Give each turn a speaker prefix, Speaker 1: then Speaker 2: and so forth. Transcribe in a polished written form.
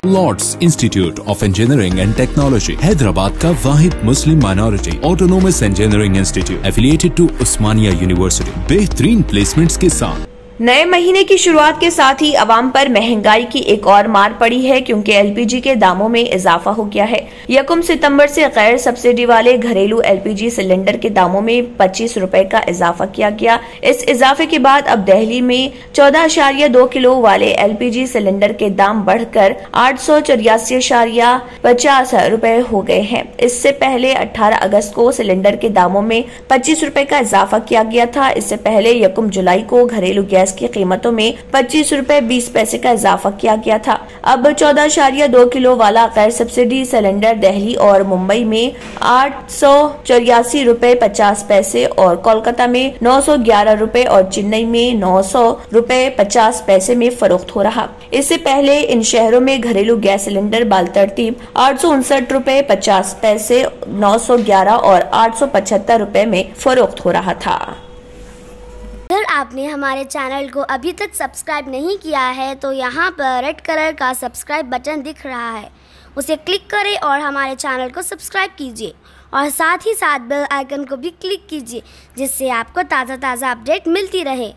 Speaker 1: Lord's institute of engineering and technology Hyderabad का वाहिद Muslim minority autonomous engineering institute affiliated to Osmania university बेहतरीन placements के साथ।
Speaker 2: नए महीने की शुरुआत के साथ ही अवाम पर महंगाई की एक और मार पड़ी है, क्योंकि एलपीजी के दामों में इजाफा हो गया है। 1 सितंबर से गैर सब्सिडी वाले घरेलू एलपीजी सिलेंडर के दामों में 25 रुपए का इजाफा किया गया। इस इजाफे के बाद अब दिल्ली में 14.2 किलो वाले एलपीजी सिलेंडर के दाम बढ़कर 884.50 रुपए हो गए हैं। इससे पहले 18 अगस्त को सिलेंडर के दामों में 25 रुपए का इजाफा किया गया था। इससे पहले 1 जुलाई को घरेलू गैस की कीमतों में 25 रुपए 20 पैसे का इजाफा किया गया था। अब 14.2 किलो वाला गैर सब्सिडी सिलेंडर दिल्ली और मुंबई में 884 रुपए 50 पैसे और कोलकाता में 911 रुपए और चेन्नई में 900 रुपए 50 पैसे में फरोख्त हो रहा। इससे पहले इन शहरों में घरेलू गैस सिलेंडर बालतरतीब 859 रुपए 50 पैसे, 911 और 875 रुपए में फरोख्त हो रहा था।
Speaker 3: अगर आपने हमारे चैनल को अभी तक सब्सक्राइब नहीं किया है तो यहाँ पर रेड कलर का सब्सक्राइब बटन दिख रहा है, उसे क्लिक करें और हमारे चैनल को सब्सक्राइब कीजिए और साथ ही साथ बेल आइकन को भी क्लिक कीजिए, जिससे आपको ताज़ा अपडेट मिलती रहे।